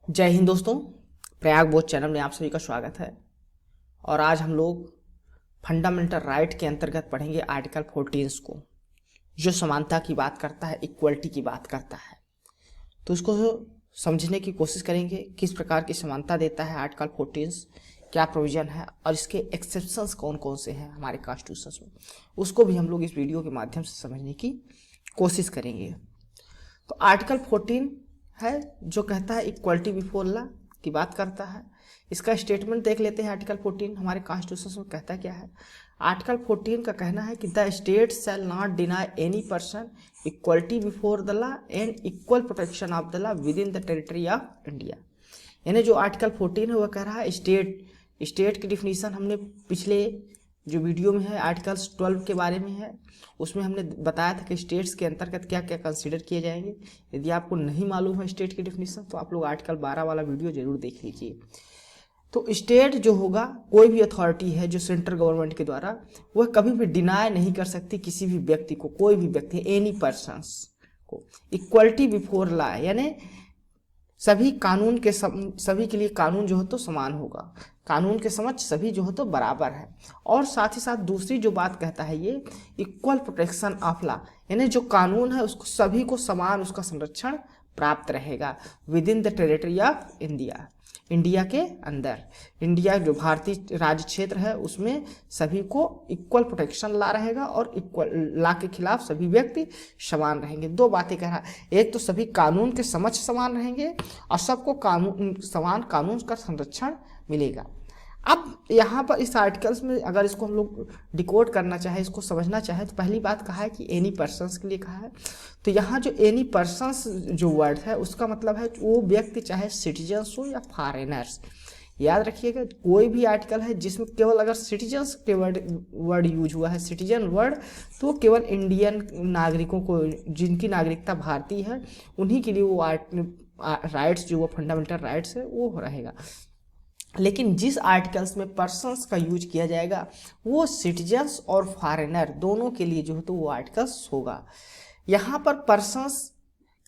जय हिंद दोस्तों। प्रयाग बोध चैनल में आप सभी का स्वागत है। और आज हम लोग फंडामेंटल राइट के अंतर्गत पढ़ेंगे आर्टिकल 14 को, जो समानता की बात करता है, इक्वलिटी की बात करता है। तो इसको समझने की कोशिश करेंगे, किस प्रकार की समानता देता है आर्टिकल 14, क्या प्रोविजन है और इसके एक्सेप्शंस कौन कौन से हैं हमारे कॉन्स्टिट्यूशन में, उसको भी हम लोग इस वीडियो के माध्यम से समझने की कोशिश करेंगे। तो आर्टिकल 14 है जो कहता है इक्वलिटी बिफोर लॉ की बात करता है। इसका स्टेटमेंट देख लेते हैं। आर्टिकल 14 हमारे कॉन्स्टिट्यूशन में कहता क्या है। आर्टिकल 14 का कहना है कि the state shall not deny any person equality before the law and equal protection of the law with in the territory of India. यानी जो आर्टिकल 14 है वह कह रहा है स्टेट की डिफिनीशन हमने पिछले जो वीडियो में है आर्टिकल्स 12 के बारे में है, उसमें हमने बताया था कि स्टेट्स के अंतर्गत क्या क्या कंसीडर किए जाएंगे। यदि आपको नहीं मालूम है स्टेट की डिफिनीशन तो आप लोग आर्टिकल 12 वाला वीडियो जरूर देख लीजिए। तो स्टेट जो होगा, कोई भी अथॉरिटी है जो सेंट्रल गवर्नमेंट के द्वारा, वह कभी भी डिनाई नहीं कर सकती किसी भी व्यक्ति को, कोई भी व्यक्ति, एनी पर्सन्स को, इक्वलिटी बिफोर लॉ, यानी सभी कानून के सभी के लिए कानून जो है तो समान होगा, कानून के समक्ष सभी जो है तो बराबर है। और साथ ही साथ दूसरी जो बात कहता है ये इक्वल प्रोटेक्शन ऑफ लॉ, यानी जो कानून है उसको सभी को समान उसका संरक्षण प्राप्त रहेगा with in the territory of India, India के अंदर। इंडिया जो भारतीय राज्य क्षेत्र है उसमें सभी को इक्वल प्रोटेक्शन ला रहेगा और इक्वल लॉ के खिलाफ सभी व्यक्ति समान रहेंगे। दो बातें कह रहा है, एक तो सभी कानून के समक्ष समान रहेंगे और सबको समान कानून का संरक्षण मिलेगा। अब यहाँ पर इस आर्टिकल्स में अगर इसको हम लोग डिकोड करना चाहे, इसको समझना चाहे, तो पहली बात कहा है कि एनी पर्सन्स के लिए कहा है। तो यहाँ जो एनी पर्सन्स जो वर्ड है उसका मतलब है वो व्यक्ति चाहे सिटीजन्स हो या फॉरेनर्स। याद रखिएगा, कोई भी आर्टिकल है जिसमें केवल अगर सिटीजन्स के वर्ड यूज हुआ है, सिटीजन वर्ड, तो केवल इंडियन नागरिकों को, जिनकी नागरिकता भारतीय है, उन्हीं के लिए वो राइट्स जो वो फंडामेंटल राइट्स है वो रहेगा। लेकिन जिस आर्टिकल्स में पर्सन्स का यूज किया जाएगा वो सिटीजन्स और फॉरेनर दोनों के लिए जो है तो वो आर्टिकल्स होगा। यहाँ पर पर्सन्स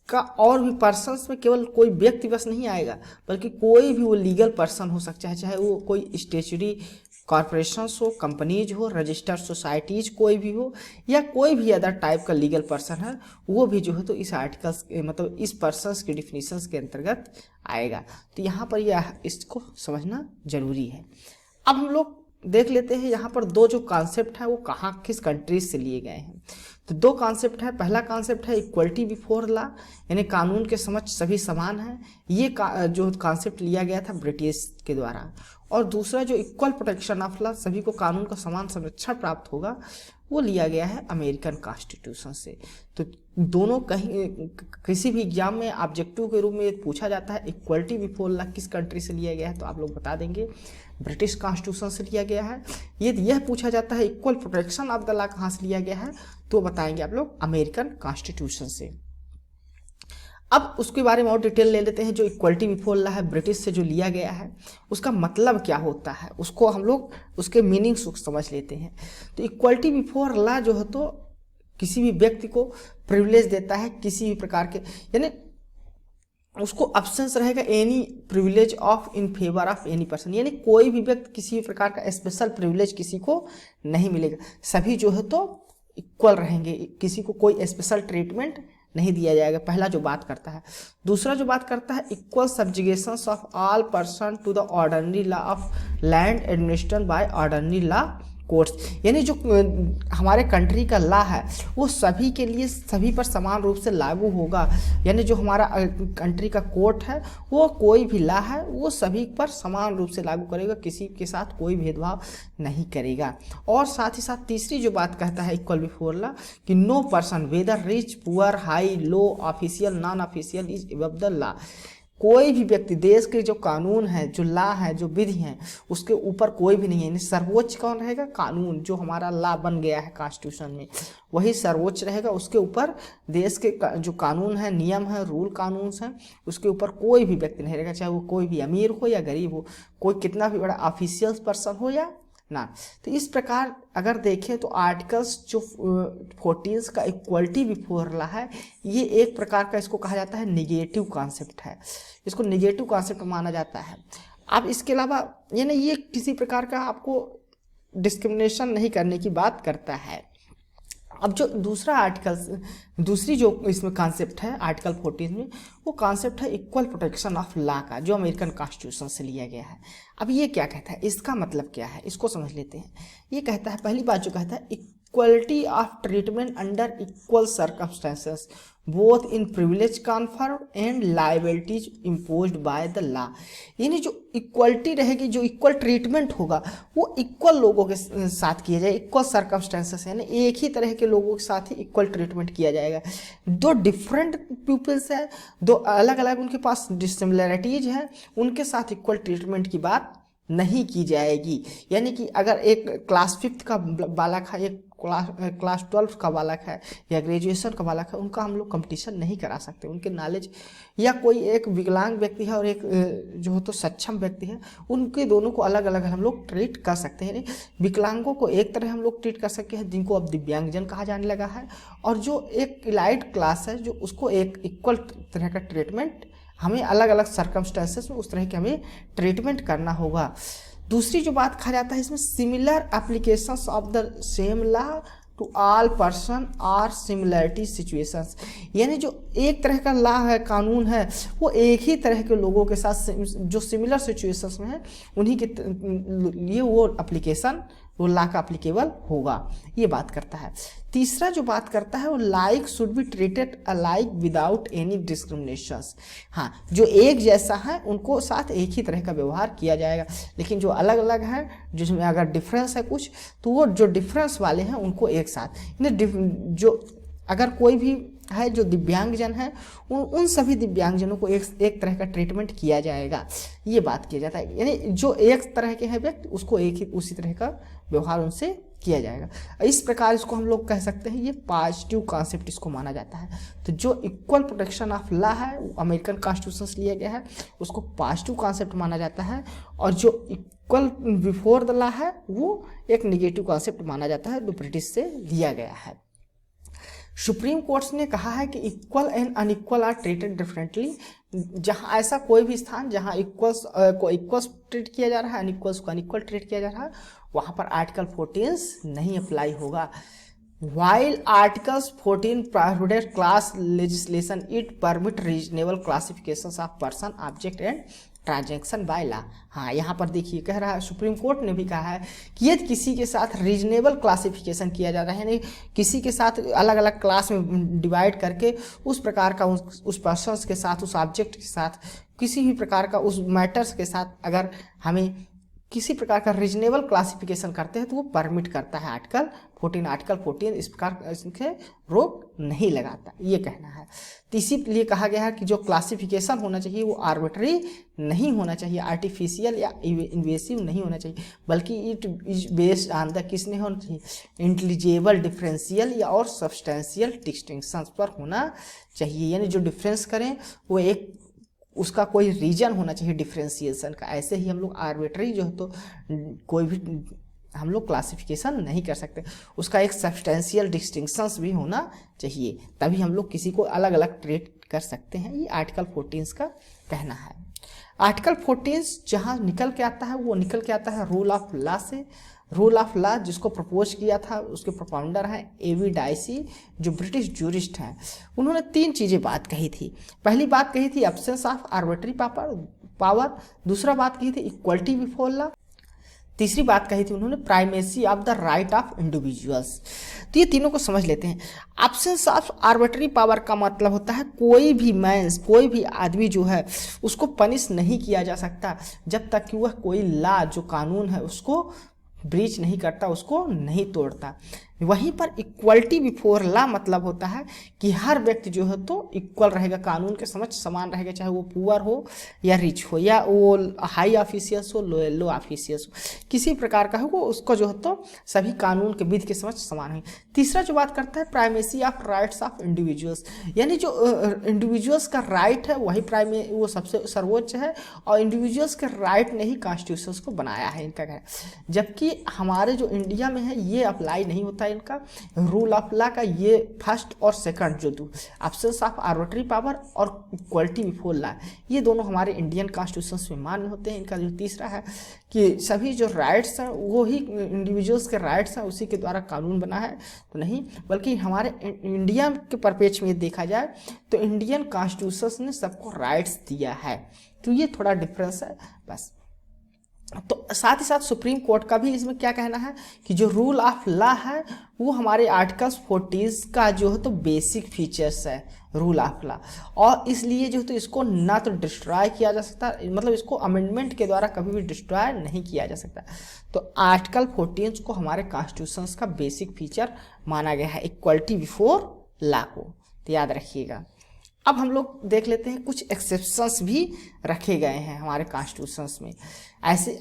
का और भी पर्सन्स में केवल कोई व्यक्ति बस नहीं आएगा, बल्कि कोई भी वो लीगल पर्सन हो सकता है, चाहे वो कोई स्टेचुरी कॉरपोरेशंस हो, कंपनीज हो, रजिस्टर्ड सोसाइटीज कोई भी हो, या कोई भी अदर टाइप का लीगल पर्सन है, वो भी जो है तो इस आर्टिकल्स मतलब इस पर्सन्स के डिफिनीशंस के अंतर्गत आएगा। तो यहाँ पर यह इसको समझना जरूरी है। अब हम लोग देख लेते हैं यहाँ पर दो जो कॉन्सेप्ट है वो कहाँ किस कंट्रीज से लिए गए हैं। तो दो कॉन्सेप्ट है। पहला कॉन्सेप्ट है इक्वलिटी बिफोर लॉ, यानी कानून के समक्ष सभी समान हैं। ये जो कॉन्सेप्ट लिया गया था ब्रिटिश के द्वारा। और दूसरा जो इक्वल प्रोटेक्शन ऑफ लॉ, सभी को कानून का समान संरक्षण प्राप्त होगा, वो लिया गया है अमेरिकन कॉन्स्टिट्यूशन से। तो दोनों कहीं किसी भी एग्जाम में ऑब्जेक्टिव के रूप में पूछा जाता है इक्वलिटी बिफोर लॉ किस कंट्री से लिया गया है, तो आप लोग बता देंगे ब्रिटिश कॉन्स्टिट्यूशन से लिया गया है। यह पूछा जाता है equal protection of the law कहाँ से लिया गया है, तो बताएंगे आप लोग अमेरिकन कॉन्स्टिट्यूशन से। अब उसके बारे में और डिटेल ले लेते हैं। जो इक्वलिटी बिफोर लॉ है ब्रिटिश से जो लिया गया है उसका मतलब क्या होता है, उसको हम लोग उसके मीनिंग्स समझ लेते हैं। तो इक्वलिटी बिफोर लॉ जो है तो किसी भी व्यक्ति को प्रिविलेज देता है किसी भी प्रकार के, यानी उसको अब्सेंस रहेगा any privilege of in favour of any person, यानी कोई भी व्यक्ति किसी भी प्रकार का स्पेशल प्रिविलेज किसी को नहीं मिलेगा। सभी जो है तो इक्वल रहेंगे, किसी को कोई स्पेशल ट्रीटमेंट नहीं दिया जाएगा। पहला जो बात करता है। दूसरा जो बात करता है equal subjugation of all person to the ordinary law of land administration by ordinary law courts, यानी जो हमारे कंट्री का लॉ है वो सभी के लिए सभी पर समान रूप से लागू होगा। यानी जो हमारा कंट्री का कोर्ट है वो कोई भी लॉ है वो सभी पर समान रूप से लागू करेगा, किसी के साथ कोई भेदभाव नहीं करेगा। और साथ ही साथ तीसरी जो बात कहता है इक्वल बिफोर लॉ कि no person whether rich poor high low official non official is above the law, कोई भी व्यक्ति देश के जो कानून है, जो लॉ है, जो विधि है, उसके ऊपर कोई भी नहीं है। यानी सर्वोच्च कौन रहेगा? कानून, जो हमारा लॉ बन गया है कॉन्स्टिट्यूशन में वही सर्वोच्च रहेगा। उसके ऊपर देश के जो कानून है, नियम है, रूल कानून है, उसके ऊपर कोई भी व्यक्ति नहीं रहेगा, चाहे वो कोई भी अमीर हो या गरीब हो, कोई कितना भी बड़ा ऑफिशियल पर्सन हो या ना। तो इस प्रकार अगर देखें तो आर्टिकल्स जो 14 का इक्वलिटी बिफोर लॉ है, ये एक प्रकार का इसको कहा जाता है निगेटिव कॉन्सेप्ट है, इसको निगेटिव कॉन्सेप्ट माना जाता है। अब इसके अलावा यानी ये किसी प्रकार का आपको डिस्क्रिमिनेशन नहीं करने की बात करता है। अब जो दूसरा दूसरी जो इसमें कॉन्सेप्ट है आर्टिकल 14 में, वो कॉन्सेप्ट है इक्वल प्रोटेक्शन ऑफ लॉ का, जो अमेरिकन कॉन्स्टिट्यूशन से लिया गया है। अब ये क्या कहता है, इसका मतलब क्या है, इसको समझ लेते हैं। ये कहता है, पहली बात जो कहता है, equality of treatment under equal circumstances both in privilege conferred and liabilities imposed by the law. यानी जो इक्वलिटी रहेगी, जो इक्वल ट्रीटमेंट होगा, वो इक्वल लोगों के साथ किया जाए, इक्वल सर्कमस्टेंसेस, यानी एक ही तरह के लोगों के साथ ही इक्वल ट्रीटमेंट किया जाएगा। दो डिफरेंट पीपल्स है, दो अलग अलग उनके पास डिसिमिलरिटीज है, उनके साथ इक्वल ट्रीटमेंट की बात नहीं की जाएगी। यानी कि अगर एक क्लास 5 का बालक है, एक क्लास 12 का बालक है या ग्रेजुएशन का बालक है, उनका हम लोग कंपटीशन नहीं करा सकते। उनके नॉलेज, या कोई एक विकलांग व्यक्ति है और एक जो हो तो सक्षम व्यक्ति है, उनके दोनों को अलग अलग हम लोग ट्रीट कर सकते हैं। विकलांगों को एक तरह हम लोग ट्रीट कर सकते हैं, जिनको अब दिव्यांगजन कहा जाने लगा है, और जो एक इलाइट क्लास है, जो उसको एक इक्वल तरह का ट्रीटमेंट, हमें अलग अलग सर्कमस्टेंसेस में उस तरह के हमें ट्रीटमेंट करना होगा। दूसरी जो बात कहा जाता है इसमें, similar applications of the same law to all person are similarity situations. यानी जो एक तरह का लॉ है, कानून है, वो एक ही तरह के लोगों के साथ जो सिमिलर सिचुएशंस में है, उन्हीं के लिए वो एप्लीकेशन, वो लॉ का एप्लीकेबल होगा, ये बात करता है। तीसरा जो बात करता है, वो like should be treated alike without any discriminations. हाँ, जो एक जैसा है उनको साथ एक ही तरह का व्यवहार किया जाएगा, लेकिन जो अलग अलग है, जिसमें अगर डिफरेंस है कुछ, तो वो जो डिफरेंस वाले हैं उनको एक साथ, जो अगर कोई भी है जो दिव्यांगजन है, उन सभी दिव्यांगजनों को एक तरह का ट्रीटमेंट किया जाएगा, ये बात किया जाता है। यानी जो एक तरह के हैं व्यक्ति, उसको एक ही उसी तरह का व्यवहार उनसे किया जाएगा। इस प्रकार इसको हम लोग कह सकते हैं, ये पॉजिटिव कॉन्सेप्ट इसको माना जाता है। तो जो इक्वल प्रोटेक्शन ऑफ लॉ है, वो अमेरिकन कॉन्स्टिट्यूशन से लिया गया है, उसको पॉजिटिव कॉन्सेप्ट माना जाता है। और जो इक्वल बिफोर द लॉ है, वो एक निगेटिव कॉन्सेप्ट माना जाता है, जो ब्रिटिश से लिया गया है। सुप्रीम कोर्ट ने कहा है कि equal and unequal are treated differently. जहां ऐसा कोई भी स्थान जहां इक्वल्स को इक्वल्स ट्रीट किया जा रहा है, अनइक्वल्स को अनइक्वल ट्रीट किया जा रहा है, वहां पर आर्टिकल 14 नहीं अप्लाई होगा। While Articles 14 prohibited class legislation, it permit reasonable classifications of person, object and transaction by law. हाँ, यहाँ पर देखिए कह रहा है, सुप्रीम कोर्ट ने भी कहा है कि यदि किसी के साथ रीजनेबल क्लासिफिकेशन किया जा रहा है, यानी किसी के साथ अलग अलग क्लास में डिवाइड करके उस प्रकार का उस पर्सन्स के साथ, उस ऑब्जेक्ट के साथ, किसी भी प्रकार का उस मैटर्स के साथ अगर हमें किसी प्रकार का रीजनेबल क्लासिफिकेशन करते हैं, तो वो परमिट करता है आर्टिकल 14 इस प्रकार इसके रोक नहीं लगाता, ये कहना है। तो इसीलिए कहा गया है कि जो क्लासिफिकेशन होना चाहिए वो आर्बिट्री नहीं होना चाहिए, आर्टिफिशियल या इन्वेसिव नहीं होना चाहिए, बल्कि it is based on the किसने होना चाहिए, इंटेलिजिबल डिफरेंशियल या और सब्सटेंशियल डिस्टिंक्शंस पर होना चाहिए। यानी जो डिफरेंस करें वो एक उसका कोई रीजन होना चाहिए डिफरेंशिएशन का। ऐसे ही हम लोग आर्बिट्री जो है तो कोई भी हम लोग क्लासिफिकेशन नहीं कर सकते, उसका एक सब्सटेंशियल डिस्टिंक्शंस भी होना चाहिए, तभी हम लोग किसी को अलग अलग ट्रीट कर सकते हैं। ये आर्टिकल 14 का कहना है। आर्टिकल 14 जहाँ निकल के आता है, वो निकल के आता है रूल ऑफ लॉ से। रूल ऑफ लॉ जिसको प्रपोज किया था, उसके प्रोपाउंडर हैं एवी डाइसी, जो ब्रिटिश जूरिस्ट हैं। उन्होंने 3 चीज़ें बात कही थी। पहली बात कही थी एब्सेंस ऑफ आर्बिट्री पावर, दूसरा बात कही थी इक्वलिटी बिफोर लॉ, तीसरी बात कही थी उन्होंने primacy of the right of individuals. तो ये तीनों को समझ लेते हैं। एब्सेंस ऑफ आर्बिट्री पावर का मतलब होता है कोई भी आदमी जो है उसको पनिश नहीं किया जा सकता जब तक कि वह कोई लॉ, जो कानून है, उसको ब्रीच नहीं करता, उसको नहीं तोड़ता। वहीं पर इक्वलिटी बिफोर लॉ मतलब होता है कि हर व्यक्ति जो है तो इक्वल रहेगा, कानून के समक्ष समान रहेगा, चाहे वो पुअर हो या रिच हो, या वो हाई ऑफिशियल्स हो लो ऑफिशियल्स हो, किसी प्रकार का हो, वो उसको जो है तो सभी कानून के विधि के समक्ष समान है। तीसरा जो बात करता है primacy of rights of individuals, यानी जो इंडिविजुअल्स का राइट है वही वो सबसे सर्वोच्च है, और इंडिविजुअल्स के राइट ने ही कॉन्स्टिट्यूशन को बनाया है इनका है। जबकि हमारे जो इंडिया में है ये अप्लाई नहीं होता है इनका रूल ऑफ लॉ का, ये फर्स्ट और सेकंड जो दो एब्सेंस ऑफ आर्बिट्री पावर और इक्वलिटी बिफोर लॉ, ये दोनों हमारे इंडियन कॉन्स्टिट्यूशन में मान्य होते हैं। इनका जो तीसरा है कि सभी जो राइट्स हैं वो ही इंडिविजुअल्स के राइट्स हैं उसी के द्वारा कानून बना है, तो नहीं, बल्कि हमारे इंडिया के परिप्रेक्ष्य में देखा जाए तो इंडियन कॉन्स्टिट्यूशन ने सबको राइट्स दिया है, तो ये थोड़ा डिफरेंस है बस। तो साथ ही साथ सुप्रीम कोर्ट का भी इसमें क्या कहना है कि जो रूल ऑफ लॉ है वो हमारे आर्टिकल्स 40 का जो है तो बेसिक फीचर्स है रूल ऑफ लॉ, और इसलिए जो है तो इसको ना तो डिस्ट्रॉय किया जा सकता, मतलब इसको अमेंडमेंट के द्वारा कभी भी डिस्ट्रॉय नहीं किया जा सकता। तो आर्टिकल 14 को हमारे कॉन्स्टिट्यूशन का बेसिक फीचर माना गया है, इक्वलिटी बिफोर लॉ को, तो याद रखिएगा। अब हम लोग देख लेते हैं कुछ एक्सेप्शंस भी रखे गए हैं हमारे कॉन्स्टिट्यूशंस में,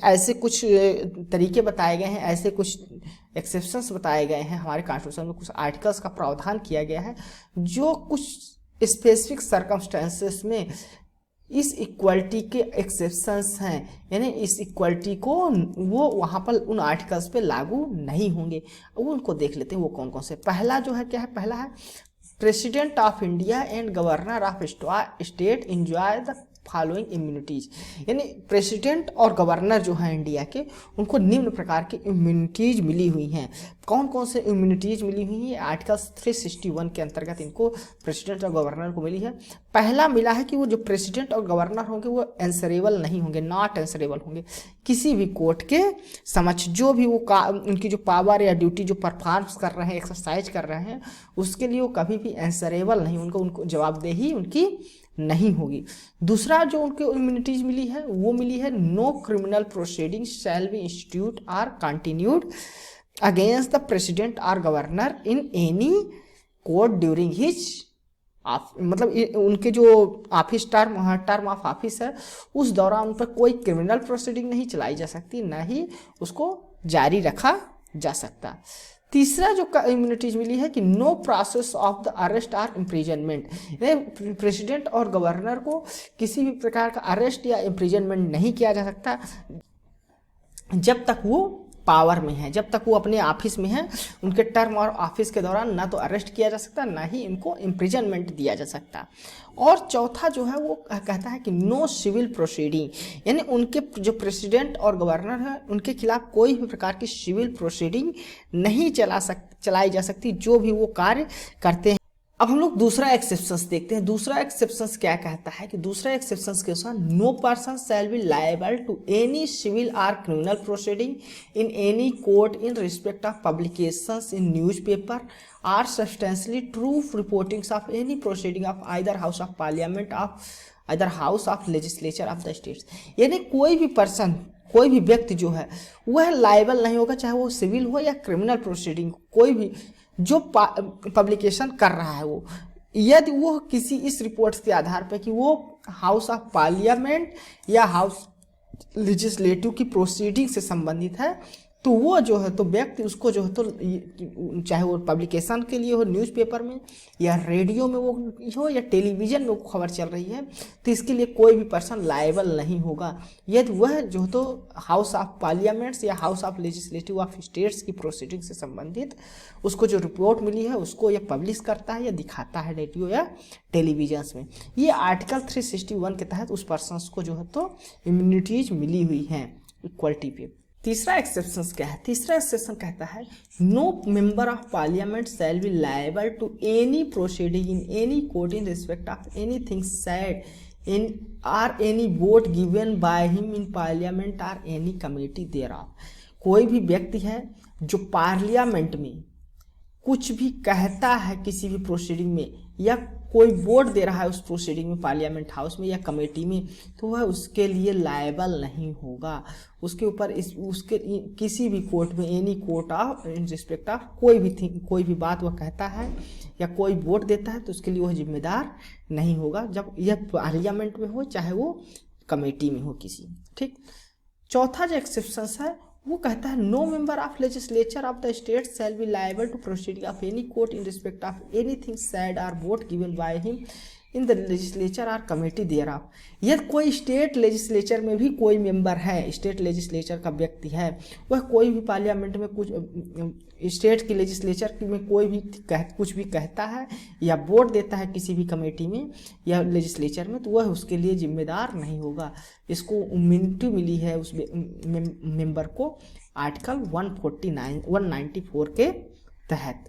ऐसे कुछ तरीके बताए गए हैं, ऐसे कुछ एक्सेप्शंस बताए गए हैं हमारे कॉन्स्टिट्यूशन में, कुछ आर्टिकल्स का प्रावधान किया गया है जो कुछ स्पेसिफिक सर्कमस्टेंसेस में इस इक्वलिटी के एक्सेप्शंस हैं, यानी इस इक्वलिटी को वो वहाँ पर उन आर्टिकल्स पे लागू नहीं होंगे। वो उनको देख लेते हैं वो कौन कौन से। पहला जो है क्या है, पहला है president of India and governor of state enjoy the following immunities, यानी प्रेसिडेंट और गवर्नर जो हैं इंडिया के उनको निम्न प्रकार की इम्यूनिटीज मिली हुई हैं। कौन कौन से इम्यूनिटीज मिली हुई हैं? आर्टिकल 361 के अंतर्गत इनको प्रेसिडेंट और गवर्नर को मिली है। पहला मिला है कि वो जो प्रेसिडेंट और गवर्नर होंगे वो एंसरेबल नहीं होंगे, नॉट एंसरेबल होंगे किसी भी कोर्ट के समक्ष। जो भी वो उनकी जो पावर या ड्यूटी जो परफॉर्म्स कर रहे हैं, एक्सरसाइज कर रहे हैं, उसके लिए वो कभी भी एंसरेबल नहीं, उनको जवाबदेही उनकी नहीं होगी। दूसरा जो उनको इम्यूनिटीज मिली है वो मिली है no criminal proceeding shall be institute or continued against the president और governor in any court during his मतलब उनके जो ऑफिस टर्म ऑफ ऑफिस है उस दौरान उन पर कोई क्रिमिनल प्रोसीडिंग नहीं चलाई जा सकती, ना ही उसको जारी रखा जा सकता। तीसरा जो इम्यूनिटीज मिली है कि no process of the arrest or imprisonment, president और गवर्नर को किसी भी प्रकार का अरेस्ट या इम्प्रिजनमेंट नहीं किया जा सकता जब तक वो पावर में है, जब तक वो अपने ऑफिस में है। उनके टर्म और ऑफिस के दौरान ना तो अरेस्ट किया जा सकता, ना ही इनको इम्प्रिजनमेंट दिया जा सकता। और चौथा जो है वो कहता है कि नो सिविल प्रोसीडिंग, यानी उनके जो प्रेसिडेंट और गवर्नर है उनके खिलाफ कोई भी प्रकार की सिविल प्रोसीडिंग नहीं चलाई जा सकती जो भी वो कार्य करते हैं। अब हम लोग दूसरा एक्सेप्शंस देखते हैं। दूसरा एक्सेप्शंस क्या कहता है कि दूसरा एक्सेप्शंस के अनुसार no person shall be liable to any civil or criminal proceeding in any court in respect of publications in newspaper or substantially true reportings of any proceeding of either house of parliament of either house of legislature of the states, यानी कोई भी person, कोई भी व्यक्ति जो है वह liable नहीं होगा, चाहे वो सिविल हो या क्रिमिनल प्रोसीडिंग, कोई भी जो पब्लिकेशन कर रहा है वो, यदि वो किसी इस रिपोर्ट्स के आधार पर कि वो हाउस ऑफ पार्लियामेंट या हाउस लेजिस्लेटिव की प्रोसीडिंग से संबंधित है, तो वो जो है तो व्यक्ति उसको जो है तो चाहे वो पब्लिकेशन के लिए हो न्यूज़पेपर में या रेडियो में वो हो या टेलीविज़न में वो खबर चल रही है, तो इसके लिए कोई भी पर्सन लायबल नहीं होगा यदि वह जो है तो हाउस ऑफ पार्लियामेंट्स या house of legislative of states की प्रोसीडिंग से संबंधित उसको जो रिपोर्ट मिली है उसको यह पब्लिश करता है या दिखाता है रेडियो या टेलीविजन में। ये आर्टिकल 361 के तहत उस पर्सन को जो है तो इम्यूनिटीज मिली हुई हैं इक्वलिटी पे। तीसरा एक्सेप्शन क्या है? तीसरा एक्सेप्शन कहता है no member of parliament shall be liable to any proceeding in any court in respect of anything said in or any vote given by him in parliament or any committee thereof. कोई भी व्यक्ति है जो parliament में कुछ भी कहता है किसी भी प्रोसीडिंग में या कोई वोट दे रहा है उस प्रोसीडिंग में, पार्लियामेंट हाउस में या कमेटी में, तो वह उसके लिए लायबल नहीं होगा। उसके ऊपर उसके किसी भी कोर्ट में, any court of in respect of कोई भी बात वह कहता है या कोई वोट देता है तो उसके लिए वह जिम्मेदार नहीं होगा, जब यह पार्लियामेंट में हो चाहे वो कमेटी में हो किसी। ठीक। चौथा जो एक्सेप्शन है वो कहता है no member of legislature of the state shall be liable to proceed of any court in respect of anything said or vote given by him in the legislature or committee thereof. यदि कोई state legislature में भी कोई member है, state legislature का व्यक्ति है, वह कोई भी पार्लियामेंट में कुछ स्टेट की लेजिस्लेचर में कोई भी कुछ भी कहता है या वोट देता है किसी भी कमेटी में या लेजिस्लेचर में, तो वह उसके लिए जिम्मेदार नहीं होगा। इसको इम्यूनिटी मिली है उस मेंबर को आर्टिकल 194 के तहत।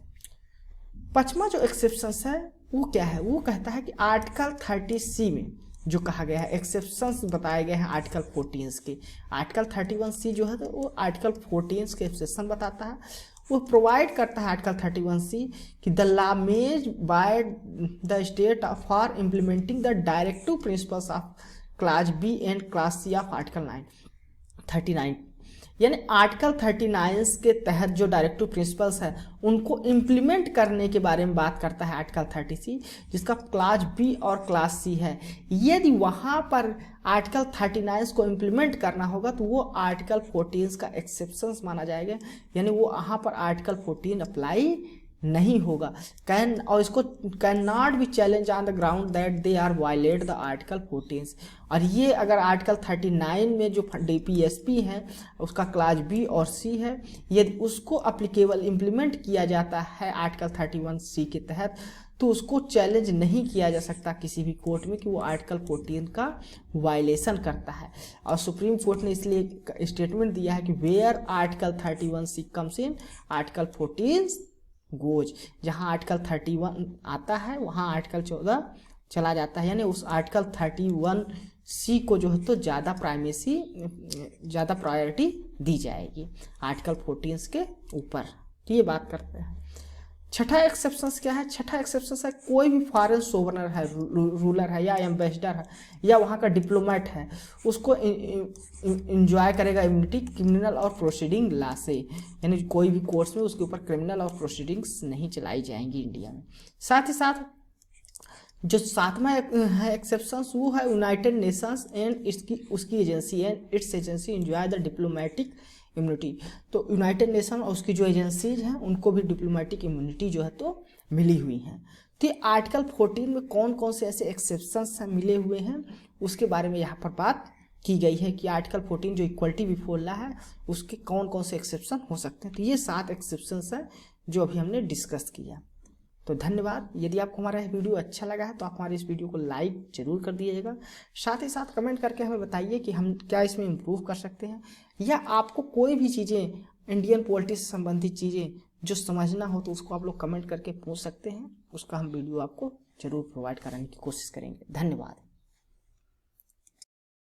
पांचवा जो एक्सेप्शंस है वो क्या है, वो कहता है कि आर्टिकल 30C में जो कहा गया है, एक्सेप्शंस बताए गए हैं आर्टिकल 14 के। आर्टिकल 31C जो है तो वो आर्टिकल 14 के एक्सेप्शन बताता है। वो प्रोवाइड करता है आर्टिकल 31C कि the law made by the state for implementing the directive principles of class B and class C of article 39, यानी आर्टिकल 39 के तहत जो डायरेक्टिव प्रिंसिपल्स है उनको इम्प्लीमेंट करने के बारे में बात करता है आर्टिकल 30C, जिसका क्लास B और क्लास C है। यदि वहाँ पर आर्टिकल 39 को इम्प्लीमेंट करना होगा तो वो आर्टिकल 14 का एक्सेप्शंस माना जाएगा, यानी वो वहाँ पर आर्टिकल 14 अप्लाई नहीं होगा। और इसको can not be challenge on the ground that they are violate the article 14। और ये अगर आर्टिकल 39 में जो DPSP है उसका क्लास B और C है, यदि उसको अप्लीकेबल इम्प्लीमेंट किया जाता है आर्टिकल 31C के तहत, तो उसको चैलेंज नहीं किया जा सकता किसी भी कोर्ट में कि वो आर्टिकल 14 का वायलेशन करता है। और सुप्रीम कोर्ट ने इसलिए स्टेटमेंट दिया है कि where article 31C comes in article 14 goes. जहां आर्टिकल 31 आता है वहां आर्टिकल 14 चला जाता है, यानी उस आर्टिकल 31C को जो है तो ज़्यादा प्रायोरिटी दी जाएगी आर्टिकल 14 के ऊपर। तो ये बात करते हैं। छठा एक्सेप्शंस क्या है? छठा एक्सेप्शंस है कोई भी फॉरेन सोवरनर है, रूलर है या एम्बेसडर है या वहाँ का डिप्लोमेट है, उसको इंजॉय करेगा इम्यूनिटी क्रिमिनल और प्रोसीडिंग लॉ से, यानी कोई भी कोर्ट्स में उसके ऊपर क्रिमिनल और प्रोसीडिंग्स नहीं चलाई जाएंगी इंडिया में। साथ ही साथ जो सातवां है एक्सेप्शंस वो है यूनाइटेड नेशंस एंड उसकी agency and it's agency enjoy the diplomatic immunity. तो यूनाइटेड नेशन और उसकी जो एजेंसीज हैं उनको भी डिप्लोमेटिक इम्यूनिटी जो है तो मिली हुई हैं। तो आर्टिकल 14 में कौन कौन से ऐसे एक्सेप्शंस मिले हुए हैं उसके बारे में यहाँ पर बात की गई है कि आर्टिकल 14 जो इक्वलिटी बिफोर लॉ है उसके कौन कौन से एक्सेप्शन हो सकते हैं। तो ये 7 एक्सेप्शंस हैं जो अभी हमने डिस्कस किया। तो धन्यवाद। यदि आपको हमारा यह वीडियो अच्छा लगा है तो आप हमारे इस वीडियो को लाइक जरूर कर दीजिएगा। साथ ही साथ कमेंट करके हमें बताइए कि हम क्या इसमें इम्प्रूव कर सकते हैं, या आपको कोई भी चीज़ें इंडियन पॉलिटिक्स से संबंधित चीज़ें जो समझना हो तो उसको आप लोग कमेंट करके पूछ सकते हैं। उसका हम वीडियो आपको जरूर प्रोवाइड कराने की कोशिश करेंगे। धन्यवाद।